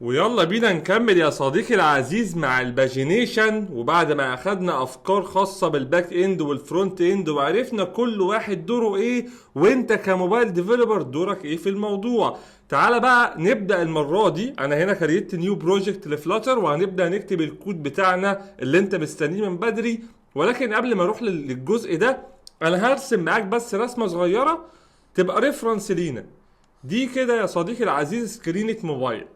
ويلا بينا نكمل يا صديقي العزيز مع الباجينيشن. وبعد ما اخدنا افكار خاصة بالباك اند والفرونت اند وعرفنا كل واحد دوره ايه، وانت كموبايل ديفلوبر دورك ايه في الموضوع، تعالى بقى نبدأ المرة دي. انا هنا كريت نيو بروجكت لفلاتر وهنبدأ نكتب الكود بتاعنا اللي انت مستنيه من بدري. ولكن قبل ما اروح للجزء ده انا هرسم معاك بس رسمة صغيرة تبقى ريفرنس لينا. دي كده يا صديقي العزيز سكرينة موبايل.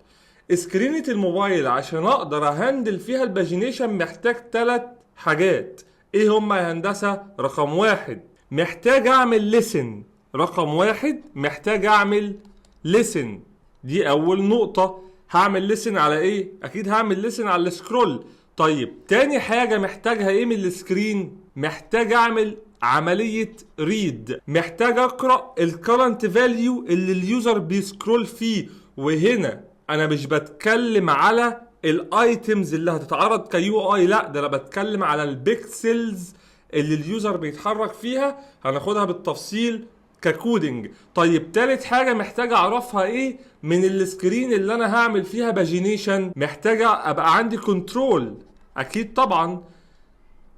سكرينة الموبايل عشان اقدر اهندل فيها الباجينيشن محتاج 3 حاجات. ايه هما يا هندسة؟ رقم 1 محتاج اعمل ليسن. رقم 1 محتاج اعمل ليسن. دي اول نقطة. هعمل ليسن على ايه؟ اكيد هعمل ليسن على السكرول. طيب تاني حاجة محتاجها ايه من السكرين؟ محتاج اعمل عملية ريد. محتاج اقرأ الكرنت فاليو اللي اليوزر بيسكرول فيه. وهنا انا مش بتكلم على الايتمز اللي هتتعرض كيو اي، لا ده انا بتكلم على البيكسلز اللي اليوزر بيتحرك فيها. هناخدها بالتفصيل ككودنج. طيب تالت حاجة محتاج اعرفها ايه من السكرين اللي انا هعمل فيها باجينيشن؟ محتاجة ابقى عندي كنترول اكيد طبعا.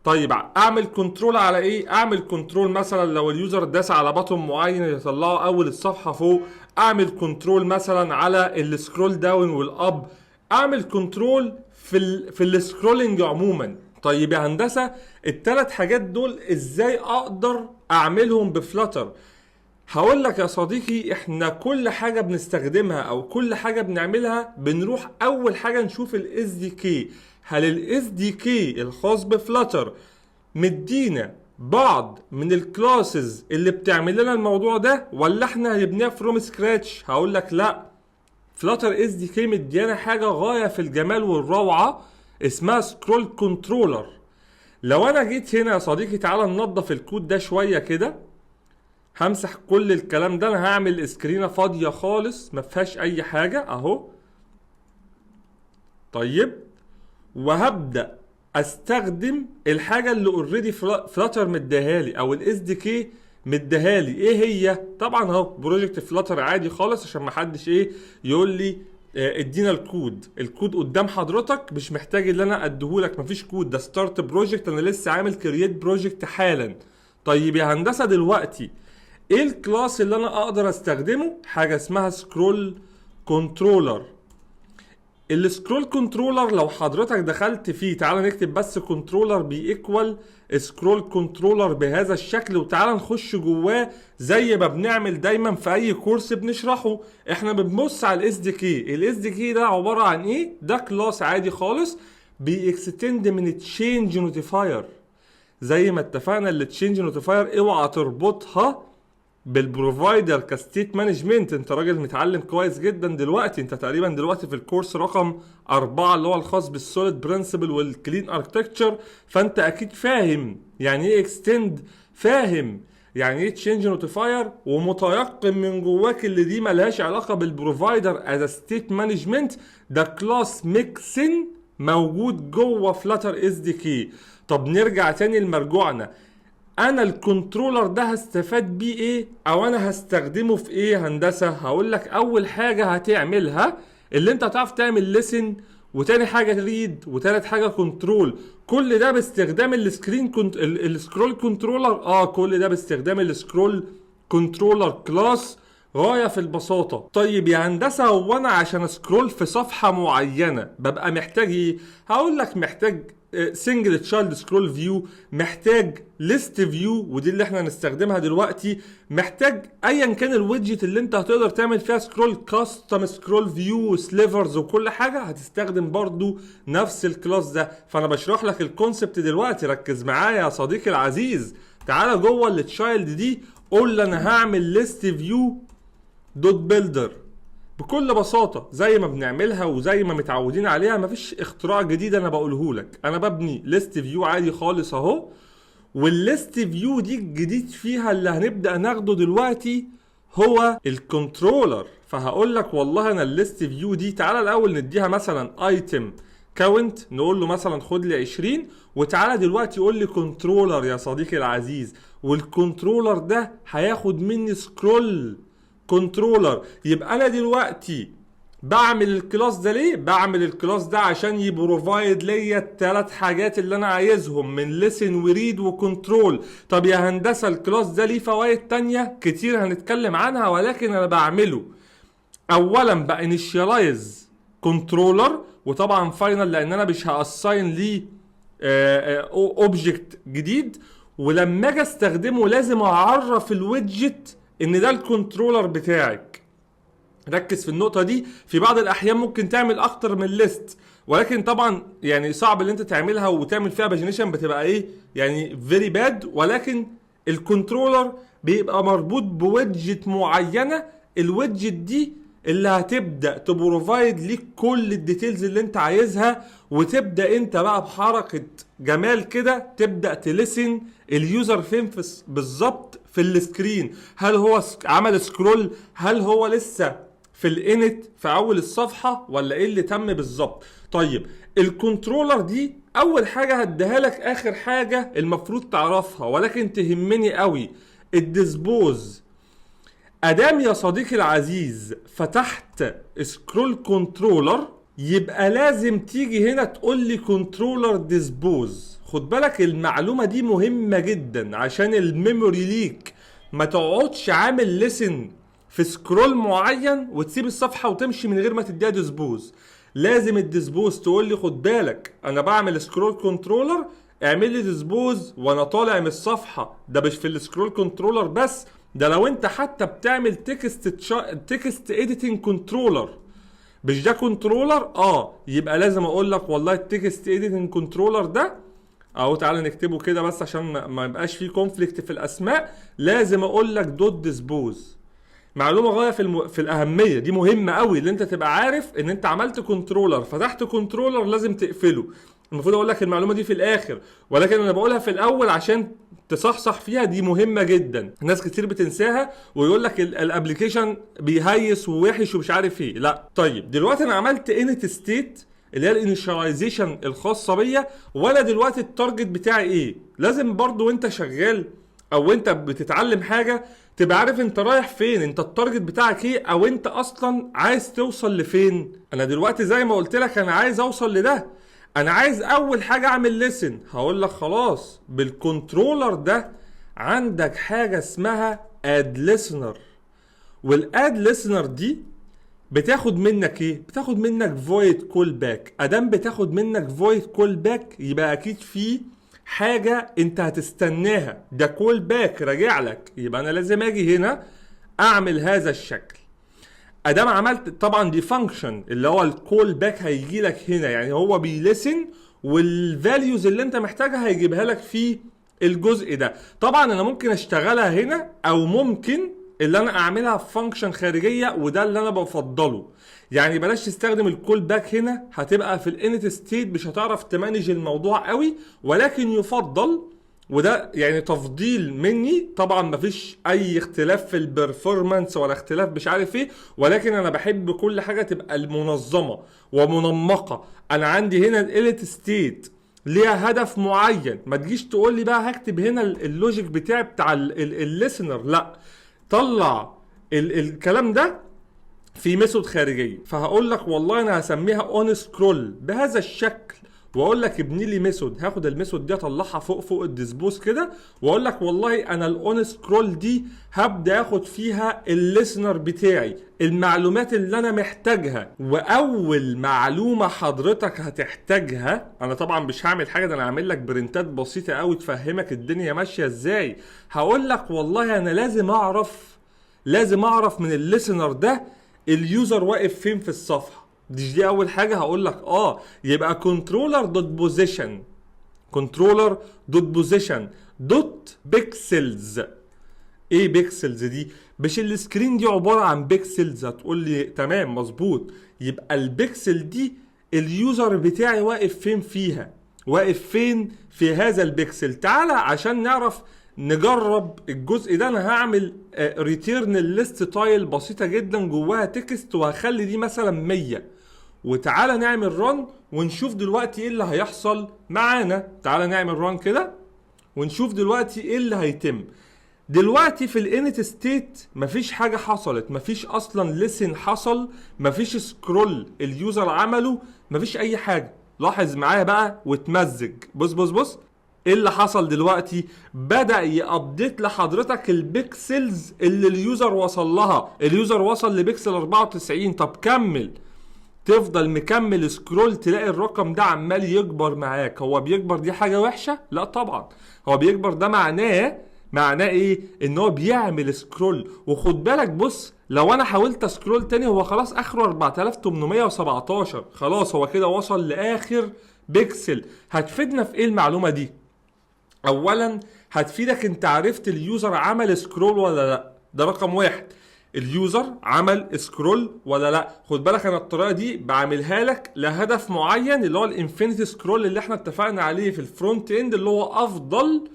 طيب اعمل كنترول على ايه؟ اعمل كنترول مثلا لو اليوزر داس على بطن معين يطلعه اول الصفحه فوق. اعمل كنترول مثلا على السكرول داون والاب. اعمل كنترول في السكرولنج عموما. طيب يا هندسه الثلاث حاجات دول ازاي اقدر اعملهم بفلاتر؟ هقول لك يا صديقي، احنا كل حاجة بنستخدمها او كل حاجة بنعملها بنروح اول حاجة نشوف الاس دي كي. هل الاس دي كي الخاص بفلاتر مدينا بعض من الكلاسز اللي بتعمل لنا الموضوع ده، ولا احنا هنبنيها فروم سكراتش؟ هقول لك لا، فلاتر اس دي كي مديانا حاجة غاية في الجمال والروعة اسمها سكرول كنترولر. لو انا جيت هنا يا صديقي تعالى ننظف الكود ده شوية كده. همسح كل الكلام ده، انا هعمل سكرينه فاضيه خالص ما فيهاش اي حاجه اهو. طيب وهبدا استخدم الحاجه اللي اوريدي فلاتر مديهالي او الاس دي كي مديهالي. ايه هي؟ طبعا اهو بروجكت فلاتر عادي خالص عشان ما حدش ايه يقول لي ادينا الكود قدام حضرتك، مش محتاج ان انا اديهولك. مفيش كود، ده ستارت بروجكت، انا لسه عامل كرييت بروجكت حالا. طيب يا هندسه دلوقتي ايه الكلاس اللي انا اقدر استخدمه؟ حاجه اسمها سكرول كنترولر. السكرول كنترولر لو حضرتك دخلت فيه، تعال نكتب بس كنترولر بيكوال سكرول كنترولر بهذا الشكل وتعال نخش جواه زي ما بنعمل دايما في اي كورس بنشرحه. احنا بنبص على الاس دي كي. الاس دي كي ده عباره عن ايه؟ ده كلاس عادي خالص بيكستند من تشينج نوتيفاير. زي ما اتفقنا اللي تشينج نوتيفاير اوعى تربطها بالبروفايدر كستيت مانجمنت. انت راجل متعلم كويس جدا دلوقتي، انت تقريبا دلوقتي في الكورس رقم 4 اللي هو الخاص بالسوليد برنسبل والكلين اركتكتشر، فانت اكيد فاهم يعني ايه اكستند، فاهم يعني ايه تشينج نوتيفاير، ومتيقن من جواك اللي دي ملهاش علاقه بالبروفايدر از ستيت مانجمنت. ده كلاس ميكسن موجود جوه فلاتر اس دي كي. طب نرجع تاني لمرجوعنا، انا الكنترولر ده هستفاد بيه ايه او انا هستخدمه في ايه هندسه؟ هقول لك اول حاجه هتعملها اللي انت هتعرف تعمل ليسن، وتاني حاجه ريد، وتالت حاجه كنترول. كل ده باستخدام السكرول كنترولر. كل ده باستخدام السكرول كنترولر كلاس غايه في البساطه. طيب يا هندسه هو انا عشان اسكرول في صفحه معينه ببقى محتاج ايه؟ هقول لك محتاج سنجل تشايلد سكرول فيو، محتاج ليست فيو ودي اللي احنا هنستخدمها دلوقتي، محتاج ايا كان الويدجت اللي انت هتقدر تعمل فيها سكرول، كاستم سكرول فيو سليفرز وكل حاجه هتستخدم برضو نفس الكلاس ده. فانا بشرح لك الكونسبت دلوقتي، ركز معايا يا صديقي العزيز. تعالى جوه التشايلد دي قول لي انا هعمل ليست فيو دوت بيلدر بكل بساطة زي ما بنعملها وزي ما متعودين عليها. مفيش اختراع جديد انا بقوله لك. انا ببني ليست فيو عادي خالص اهو، والليست فيو دي الجديد فيها اللي هنبدأ ناخده دلوقتي هو الكنترولر. فهقول لك والله انا الليست فيو دي تعالى الاول نديها مثلا ايتم كاونت، نقول له مثلا خد لي 20، وتعالى دلوقتي قول لي كنترولر يا صديقي العزيز، والكنترولر ده هياخد مني سكرول كنترولر. يبقى انا دلوقتي بعمل الكلاس ده ليه؟ بعمل الكلاس ده عشان يبروفايد ليا الثلاث حاجات اللي انا عايزهم من ليسن وريد وكنترول. طب يا هندسه الكلاس ده ليه فوائد تانية كتير هنتكلم عنها، ولكن انا بعمله اولا بانيشيالايز كنترولر، وطبعا فاينل لان انا مش هاساين ليه اوبجكت جديد، ولما اجي استخدمه لازم اعرف الويدجت ان ده الكنترولر بتاعك. ركز في النقطة دي، في بعض الأحيان ممكن تعمل أكتر من ليست، ولكن طبعا يعني صعب اللي أنت تعملها وتعمل فيها باجينيشن، بتبقى إيه يعني فيري باد. ولكن الكنترولر بيبقى مربوط بويدجت معينة، الويدجت دي اللي هتبدأ تبروفايد ليك كل الديتيلز اللي أنت عايزها، وتبدأ أنت بقى بحركة جمال كده تبدأ تلسن اليوزر فين بالظبط في السكرين. هل هو عمل سكرول؟ هل هو لسه في الانت في اول الصفحه، ولا ايه اللي تم بالظبط؟ طيب الكنترولر دي اول حاجه هديها لك، اخر حاجه المفروض تعرفها ولكن تهمني قوي، الديسبوز. ادام يا صديقي العزيز فتحت سكرول كنترولر، يبقى لازم تيجي هنا تقول لي كنترولر ديسبوز. خد بالك المعلومه دي مهمه جدا عشان الميموري ليك، ما تقعدش عامل ليسن في سكرول معين وتسيب الصفحه وتمشي من غير ما تديها ديسبوز. لازم الديسبوز تقول لي خد بالك انا بعمل سكرول كنترولر، اعمل لي ديسبوز وانا طالع من الصفحه. ده مش في السكرول كنترولر بس، ده لو انت حتى بتعمل تكست اديتنج كنترولر، مش ده كنترولر؟ يبقى لازم اقول لك والله التكست اديتنج كنترولر ده اهو، تعالى نكتبه كده بس عشان ما يبقاش فيه كونفليكت في الاسماء. لازم اقول لك دوت ديسبوز. معلومه غايه في الاهميه، دي مهمه قوي اللي انت تبقى عارف ان انت عملت كنترولر، فتحت كنترولر لازم تقفله. المفروض اقول لك المعلومه دي في الاخر، ولكن انا بقولها في الاول عشان تصحصح فيها، دي مهمه جدا. ناس كتير بتنساها ويقول لك الابلكيشن بيهيس ووحش ومش عارف ايه. لا طيب دلوقتي انا عملت انت ستيت اللي هي الانيشاليزيشن الخاصه بيا، وانا دلوقتي التارجت بتاعي ايه؟ لازم برضو وانت شغال او انت بتتعلم حاجه تبقى عارف انت رايح فين، انت التارجت بتاعك ايه، او انت اصلا عايز توصل لفين. انا دلوقتي زي ما قلت لك انا عايز اوصل لده، انا عايز اول حاجه اعمل ليسن. هقول لك خلاص بالكنترولر ده عندك حاجه اسمها اد ليسنر، والاد ليسنر دي بتاخد منك ايه؟ بتاخد منك فويد كول باك. ادام بتاخد منك فويد كول باك يبقى اكيد في حاجه انت هتستناها، ده كول باك راجع لك، يبقى انا لازم اجي هنا اعمل هذا الشكل. ادام عملت طبعا دي فانكشن اللي هو الكول باك هيجي لك هنا، يعني هو بيلسن والفاليوز اللي انت محتاجها هيجيبها لك في الجزء ده. طبعا انا ممكن اشتغلها هنا او ممكن اللي انا اعملها في فانكشن خارجيه، وده اللي انا بفضله. يعني بلاش تستخدم الكول باك هنا، هتبقى في الانت ستيت مش هتعرف تمانج الموضوع قوي، ولكن يفضل، وده يعني تفضيل مني طبعا، مفيش اي اختلاف في البرفورمانس ولا اختلاف مش عارف ايه، ولكن انا بحب كل حاجه تبقى منظمه ومنمقه. انا عندي هنا الانت ستيت ليها هدف معين، ما تجيش تقول لي بقى هكتب هنا اللوجيك بتاعي بتاع الليسنر، لا، طلع الكلام ده في ميثود خارجيه. فهقول لك والله انا هسميها اون سكرول بهذا الشكل، واقول لك ابني لي ميثود، هاخد الميثود دي اطلعها فوق الديسبوز كده، واقول لك والله انا الاون سكرول دي هبدا اخد فيها الليسنر بتاعي، المعلومات اللي انا محتاجها. واول معلومه حضرتك هتحتاجها، انا طبعا مش هعمل حاجه، ده انا هعمل لك برنتات بسيطه قوي تفهمك الدنيا ماشيه ازاي. هقول لك والله انا لازم اعرف من الليسنر ده اليوزر واقف فين في الصفحه. دي اول حاجه هقول لك. يبقى كنترولر دوت بوزيشن، كنترولر دوت بوزيشن دوت بيكسلز. ايه بيكسلز دي؟ مش السكرين دي عباره عن بيكسلز؟ هتقول لي تمام مظبوط، يبقى البيكسل دي اليوزر بتاعي واقف فين فيها، واقف فين في هذا البيكسل. تعالى عشان نعرف نجرب الجزء ده. انا هعمل ريتيرن الليست تايل بسيطه جدا جواها تكست، وهخلي دي مثلا 100، وتعالى نعمل ران ونشوف دلوقتي ايه اللي هيحصل معانا. تعالى نعمل ران كده ونشوف دلوقتي ايه اللي هيتم. دلوقتي في الانت ستيت مفيش حاجه حصلت، مفيش اصلا ليسن حصل، مفيش سكرول اليوزر عمله، مفيش اي حاجه. لاحظ معايا بقى وتمزج. بص بص بص ايه اللي حصل دلوقتي. بدأ يابديت لحضرتك البيكسلز اللي اليوزر وصل لها. اليوزر وصل لبيكسل 94، طب كمل. تفضل مكمل سكرول تلاقي الرقم ده عمال يكبر معاك. هو بيكبر دي حاجة وحشة؟ لا طبعا. هو بيكبر ده معناه ايه؟ ان هو بيعمل سكرول. وخد بالك بص، لو انا حاولت اسكرول تاني هو خلاص اخره 4817، خلاص هو كده وصل لاخر بيكسل. هتفيدنا في ايه المعلومة دي؟ اولا هتفيدك انت عرفت اليوزر عمل سكرول ولا لا. ده رقم واحد، اليوزر عمل سكرول ولا لا. خد بالك انا الطريقه دي بعملها لك لهدف معين، اللي هو الانفينيتي سكرول اللي احنا اتفقنا عليه في الفرونت اند، اللي هو افضل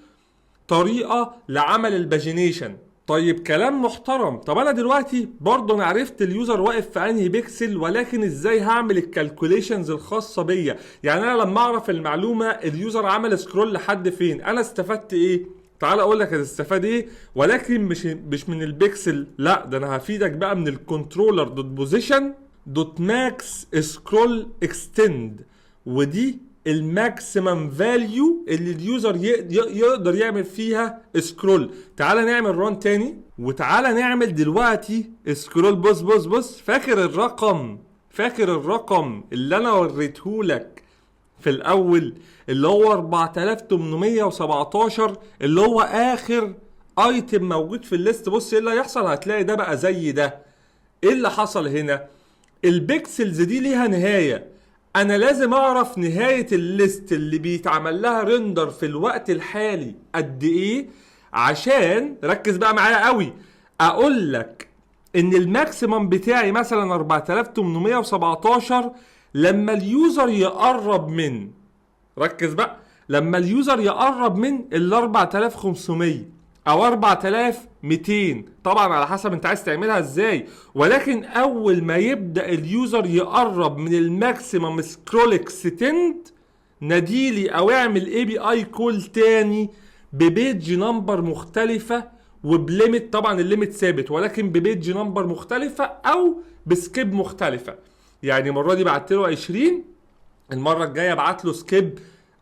طريقه لعمل الباجينيشن. طيب كلام محترم. طب انا دلوقتي برضه انا عرفت اليوزر واقف في انهي بيكسل، ولكن ازاي هعمل الكالكوليشنز الخاصه بيا؟ يعني انا لما اعرف المعلومه اليوزر عمل سكرول لحد فين، انا استفدت ايه؟ تعال اقول لك هتستفاد ايه، ولكن مش من البيكسل، لا ده انا هفيدك بقى من الكنترولر دوت بوزيشن دوت ماكس سكرول اكستند. ودي الماكسيمم فاليو اللي اليوزر يقدر يعمل فيها سكرول. تعال نعمل ران تاني، وتعال نعمل دلوقتي سكرول. بص بص بص، فاكر الرقم اللي انا وريتهولك في الاول اللي هو 4817 اللي هو اخر ايتم موجود في الليست؟ بص ايه اللي هيحصل، هتلاقي ده بقى زي ده. ايه اللي حصل هنا؟ البيكسلز دي ليها نهاية. انا لازم اعرف نهاية الليست اللي بيتعمل لها ريندر في الوقت الحالي قد ايه، عشان ركز بقى معايا قوي اقول لك ان الماكسيمم بتاعي مثلا 4817 لما اليوزر يقرب من، ركز بقى، لما اليوزر يقرب من ال 4500 او 4200، طبعا على حسب انت عايز تعملها ازاي. ولكن اول ما يبدأ اليوزر يقرب من الماكسيمم سكرول اكستند، ناديلي او اعمل اي بي اي كول تاني ببيج نمبر مختلفة وبليمت. طبعا الليمت ثابت ولكن ببيج نمبر مختلفة او بسكيب مختلفة. يعني المرة دي بعت له 20، المرة الجاية بعت له سكيب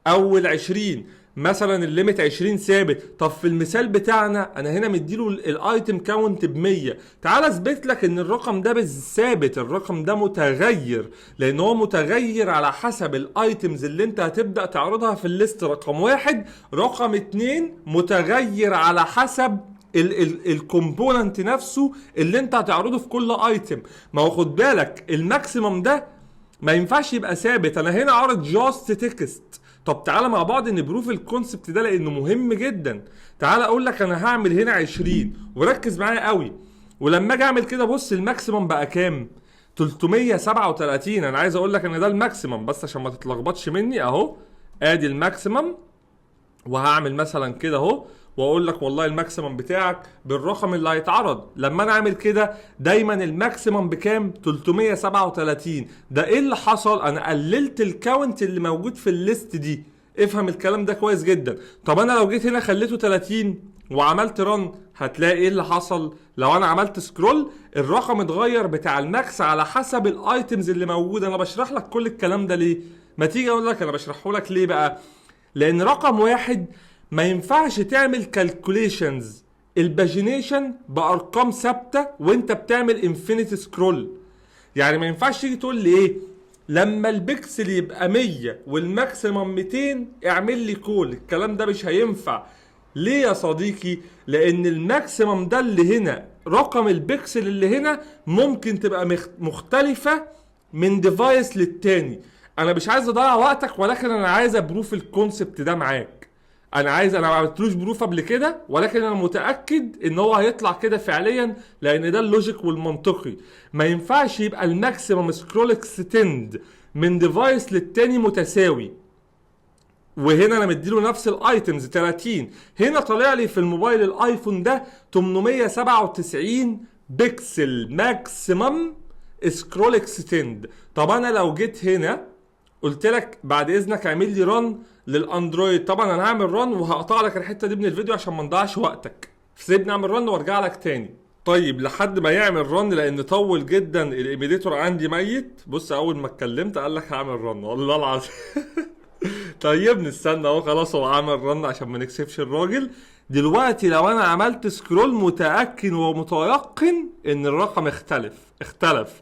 اول 20. مثلا الليميت 20 ثابت. طب في المثال بتاعنا انا هنا مديله الايتم كاونت ب100. تعال اثبت لك ان الرقم ده بالثابت، الرقم ده متغير، لان هو متغير على حسب الايتمز اللي انت هتبدأ تعرضها في الليست. رقم واحد. رقم 2 متغير على حسب الكومبوننت نفسه اللي انت هتعرضه في كل ايتم. ما هو خد بالك الماكسيمم ده ما ينفعش يبقى ثابت. انا هنا عارض جاست تكست. طب تعالى مع بعض نبروف الكونسبت ده لانه مهم جدا. تعالى اقول لك انا هعمل هنا 20 وركز معايا قوي. ولما اجي اعمل كده بص الماكسيمم بقى كام؟ 337. انا عايز اقول لك ان ده الماكسيمم بس عشان ما تتلخبطش مني. اهو ادي الماكسيمم، وهعمل مثلا كده اهو واقول لك والله الماكسيمم بتاعك بالرقم اللي هيتعرض. لما انا اعمل كده دايما الماكسيمم بكام؟ 337. ده ايه اللي حصل؟ انا قللت الكاونت اللي موجود في الليست دي. افهم الكلام ده كويس جدا. طب انا لو جيت هنا خليته 30 وعملت رن، هتلاقي ايه اللي حصل؟ لو انا عملت سكرول الرقم اتغير بتاع الماكس على حسب الايتمز اللي موجوده. انا بشرح لك كل الكلام ده ليه؟ ما تيجي اقول لك انا بشرحه لك ليه بقى. لان رقم واحد، ما ينفعش تعمل كالكوليشنز الباجينيشن بارقام ثابته وانت بتعمل انفينيتي سكرول. يعني ما ينفعش تيجي تقول لي ايه لما البكسل يبقى 100 والماكسيمم 200 اعمل لي كول. الكلام ده مش هينفع. ليه يا صديقي؟ لان الماكسيمم ده اللي هنا رقم البكسل اللي هنا ممكن تبقى مختلفه من ديفايس للتاني. انا مش عايز اضيع وقتك، ولكن انا عايز ابروف الكونسبت ده معاك. انا ما عملتلوش بروف قبل كده، ولكن انا متاكد ان هو هيطلع كده فعليا، لان ده اللوجيك والمنطقي. ما ينفعش يبقى الماكسيمم سكرول اكستند من ديفايس للتاني متساوي. وهنا انا مديله نفس الايتمز 30. هنا طالع لي في الموبايل الايفون ده 897 بكسل ماكسيمم سكرول اكستند. طب انا لو جيت هنا قلت لك بعد اذنك اعمل لي ران للاندرويد، طبعا انا هعمل ران وهقطع لك الحته دي من الفيديو عشان ما نضيعش وقتك. سيبني اعمل رن وارجع لك تاني. طيب لحد ما يعمل رن، لان طول جدا الايميليتور عندي ميت. بص اول ما اتكلمت قال لك هعمل رن، والله العظيم. طيب نستنى اهو، خلاص هو عمل رن عشان ما نكسفش الراجل. دلوقتي لو انا عملت سكرول متأكد ومتيقن ان الرقم اختلف.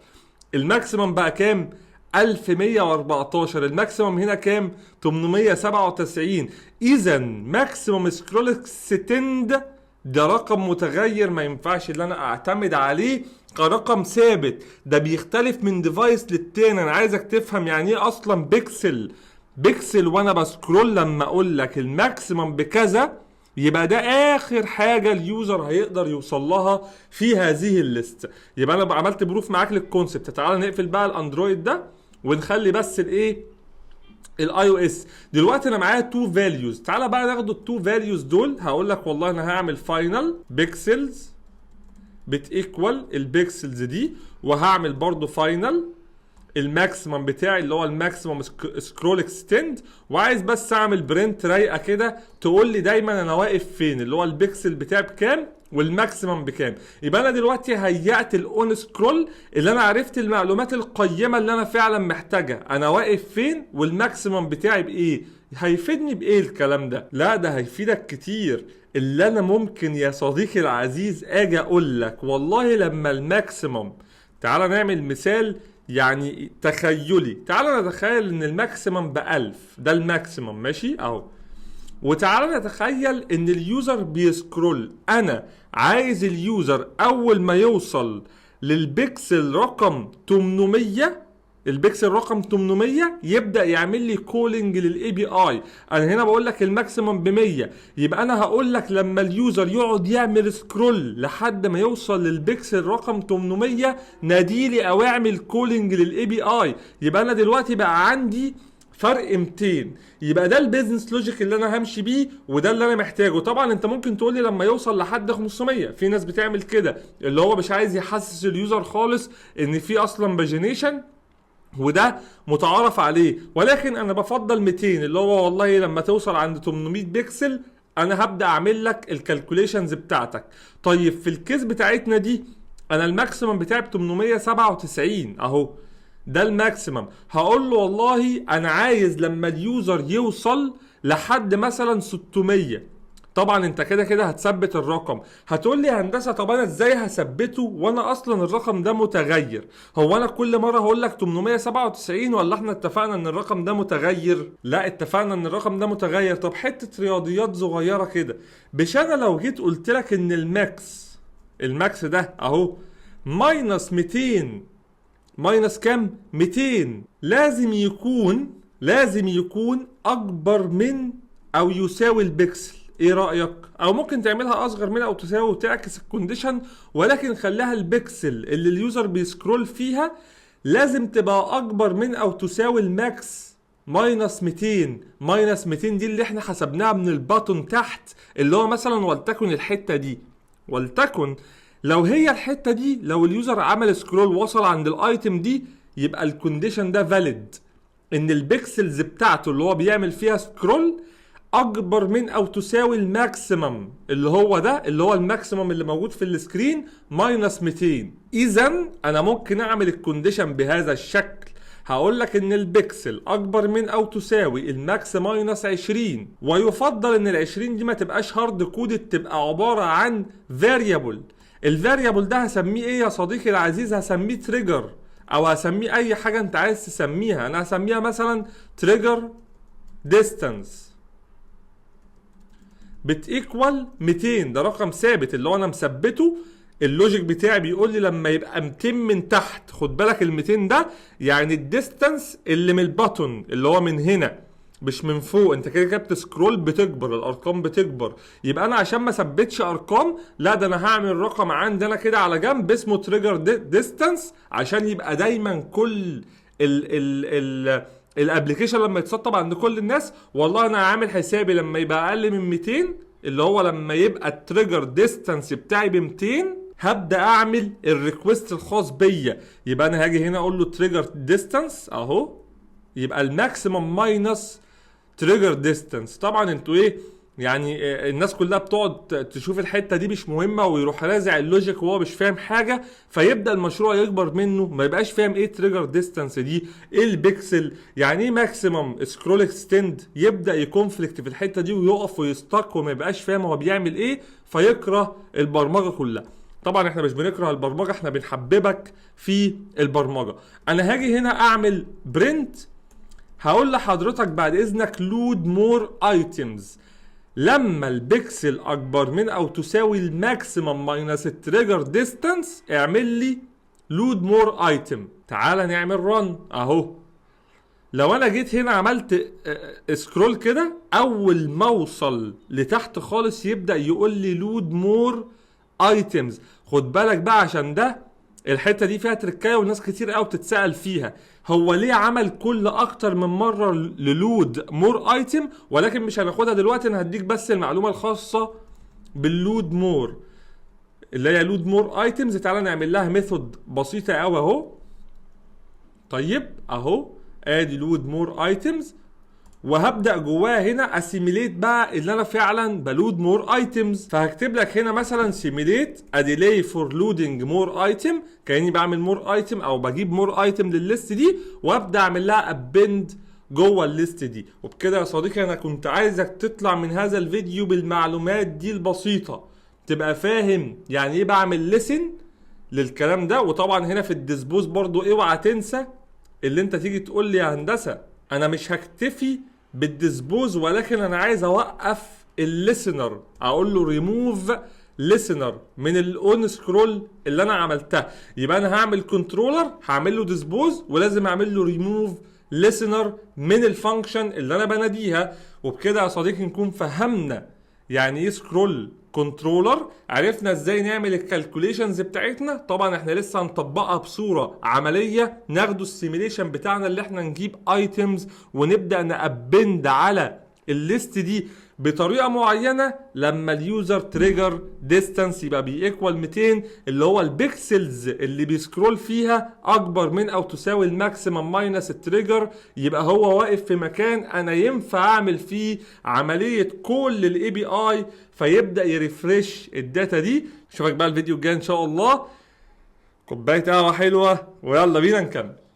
الماكسيمم بقى كام؟ 1114. الماكسيمم هنا كام؟ 897. اذا ماكسيمم سكرول اكستند ده رقم متغير، ما ينفعش اللي انا اعتمد عليه كرقم ثابت، ده بيختلف من ديفايس للتاني. انا عايزك تفهم يعني ايه اصلا بيكسل وانا بسكرول. لما اقول لك الماكسيمم بكذا يبقى ده اخر حاجه اليوزر هيقدر يوصل لها في هذه الليست. يبقى انا عملت بروف معاك للكونسبت. تعال نقفل بقى الاندرويد ده ونخلي بس الايه الاي او اس. دلوقتي انا معايا تو فاليوز، تعالى بقى ناخد التو فاليوز دول. هقول لك والله انا هعمل فاينل بيكسلز بتيكوال البيكسلز دي، وهعمل برضو فاينل الماكسيمم بتاعي اللي هو الماكسيمم سكرول اكستند، وعايز بس اعمل برنت رايقه كده تقول لي دايما انا واقف فين، اللي هو البيكسل بتاعي بكام والماكسيمم بكام. يبقى انا دلوقتي هيأت الاون سكرول اللي انا عرفت المعلومات القيمه اللي انا فعلا محتاجها، انا واقف فين والماكسيمم بتاعي بايه. هيفيدني بايه الكلام ده؟ لا ده هيفيدك كتير. اللي انا ممكن يا صديقي العزيز اجي اقول لك والله لما الماكسيمم، تعال نعمل مثال يعني تخيلي. تعال نتخيل ان الماكسيمم ب1000، ده الماكسيمم ماشي اهو. وتعال نتخيل ان اليوزر بيسكرول، انا عايز اليوزر اول ما يوصل للبيكسل رقم 800، البيكسل رقم 800 يبدا يعمل لي كولينج للاي بي اي. انا هنا بقول لك الماكسيمم ب100، يبقى انا هقول لك لما اليوزر يقعد يعمل سكرول لحد ما يوصل للبيكسل رقم 800 ناديلي او اعمل كولينج للاي بي اي. يبقى انا دلوقتي بقى عندي فرق 200. يبقى ده البيزنس لوجيك اللي انا همشي بيه، وده اللي انا محتاجه. طبعا انت ممكن تقول لي لما يوصل لحد 500، في ناس بتعمل كده اللي هو مش عايز يحسس اليوزر خالص ان في اصلا باجينيشن، وده متعارف عليه. ولكن انا بفضل 200 اللي هو والله لما توصل عند 800 بكسل انا هبدا اعمل لك الكالكوليشنز بتاعتك. طيب في الكيس بتاعتنا دي انا الماكسيمم بتاعي ب 897 اهو، ده الماكسيمم. هقول له والله انا عايز لما اليوزر يوصل لحد مثلا 600. طبعا انت كده كده هتثبت الرقم. هتقول لي هندسه طب انا ازاي هثبته وانا اصلا الرقم ده متغير؟ هو انا كل مره هقول لك 897 ولا احنا اتفقنا ان الرقم ده متغير؟ لا اتفقنا ان الرقم ده متغير. طب حته رياضيات صغيره كده، مش انا لو جيت قلت لك ان الماكس ده اهو ماينس 200 ماينس كام؟ 200 لازم يكون اكبر من او يساوي البكسل. ايه رأيك؟ او ممكن تعملها اصغر من او تساوي وتعكس الكونديشن، ولكن خليها البكسل اللي اليوزر بيسكرول فيها لازم تبقى اكبر من او تساوي الماكس ماينس 200. ماينس 200 دي اللي احنا حسبناها من الباتون تحت، اللي هو مثلا ولتكن الحتة دي، ولتكن لو هي الحتة دي، لو اليوزر عمل سكرول وصل عند الايتم دي يبقى الكونديشن ده فاليد، ان البكسلز بتاعته اللي هو بيعمل فيها سكرول اكبر من او تساوي الماكسيمم اللي هو ده، اللي هو الماكسيمم اللي موجود في السكرين ماينس 200. اذا انا ممكن اعمل الكونديشن بهذا الشكل. هقول لك ان البكسل اكبر من او تساوي الماكس ماينس 20، ويفضل ان ال20 دي ما تبقاش هارد كودد، تبقى عباره عن فاريبل. الفاريبل ده هسميه ايه يا صديقي العزيز؟ هسميه تريجر، او هسميه اي حاجه انت عايز تسميها. انا هسميها مثلا تريجر ديستانس بتيكوال 200. ده رقم ثابت اللي هو انا مثبته. اللوجيك بتاعي بيقول لي لما يبقى 200 من تحت، خد بالك ال 200 ده يعني الديستانس اللي من الباتون اللي هو من هنا مش من فوق. انت كده كده بتسكرول بتكبر، الارقام بتكبر. يبقى انا عشان ما ثبتش ارقام، لا ده انا هعمل رقم عندنا كده على جنب اسمه تريجر ديستانس، عشان يبقى دايما كل الابلكيشن لما يتسطب عند كل الناس والله انا عامل حسابي لما يبقى اقل من 200، اللي هو لما يبقى التريجر ديستانس بتاعي ب 200 هبدا اعمل الريكوست الخاص بيا. يبقى انا هاجي هنا اقول له تريجر ديستانس اهو، يبقى الماكسيمم ماينس تريجر ديستانس. طبعا انتوا ايه يعني الناس كلها بتقعد تشوف الحته دي مش مهمه ويروح رازع اللوجيك وهو مش فاهم حاجه، فيبدا المشروع يكبر منه، ما يبقاش فاهم ايه تريجر ديستانس دي، ايه البيكسل، يعني ايه ماكسيمم سكرول اكستند، يبدا يكونفليكت في الحته دي ويقف ويستك وما يبقاش فاهم هو بيعمل ايه، فيكره البرمجه كلها. طبعا احنا مش بنكره البرمجه، احنا بنحببك في البرمجه. انا هاجي هنا اعمل برنت، هقول لحضرتك بعد اذنك لود مور ايتمز. لما البكسل اكبر من او تساوي الماكسيمم ماينس التريجر ديستانس اعمل لي لود مور ايتم. تعال نعمل رن اهو. لو انا جيت هنا عملت سكرول كده، اول ما اوصل لتحت خالص يبدا يقول لي لود مور ايتمز. خد بالك بقى عشان ده الحته دي فيها تركايه وناس كتير قوي بتتسال فيها، هو ليه عمل كل اكتر من مره للود مور ايتم؟ ولكن مش هناخدها دلوقتي، انا هديك بس المعلومه الخاصه باللود مور اللي هي لود مور ايتمز. تعالى نعمل لها ميثود بسيطه قوي اهو. طيب اهو ادي لود مور ايتمز، وهبدا جواها هنا اسيميليت بقى اللي انا فعلا بلود مور ايتمز. فهكتب لك هنا مثلا سيميليت اديلي فور لودنج مور ايتم، كاني بعمل مور ايتم او بجيب مور ايتم للليست دي، وابدا اعمل لها ابند جوه الليست دي. وبكده يا صديقي انا كنت عايزك تطلع من هذا الفيديو بالمعلومات دي البسيطه، تبقى فاهم يعني ايه بعمل ليسن للكلام ده. وطبعا هنا في الديسبوز برضو اوعى تنسى اللي انت تيجي تقول لي يا هندسه انا مش هكتفي بالديسبوز ولكن انا عايز اوقف الليسنر، اقول له ريموف ليسنر من الاون سكرول اللي انا عملتها. يبقى انا هعمل كنترولر هعمل له ديسبوز ولازم اعمل له ريموف ليسنر من الفانكشن اللي انا بناديها. وبكده يا صديقي نكون فهمنا يعني ايه سكرول كنترولر، عرفنا ازاي نعمل الكالكوليشنز بتاعتنا. طبعا احنا لسه هنطبقها بصوره عمليه، ناخدوا السيميليشن بتاعنا اللي احنا نجيب ايتمز ونبدا نابند على الليست دي بطريقه معينه لما اليوزر تريجر ديستانس يبقى بيكوال 200، اللي هو البيكسلز اللي بيسكرول فيها اكبر من او تساوي الماكسيمم ماينس التريجر، يبقى هو واقف في مكان انا ينفع اعمل فيه عمليه كل الاي بي اي فيبدا يريفرش الداتا دي. اشوفك بقى الفيديو الجاي ان شاء الله. كوبايه قهوه حلوه ويلا بينا نكمل.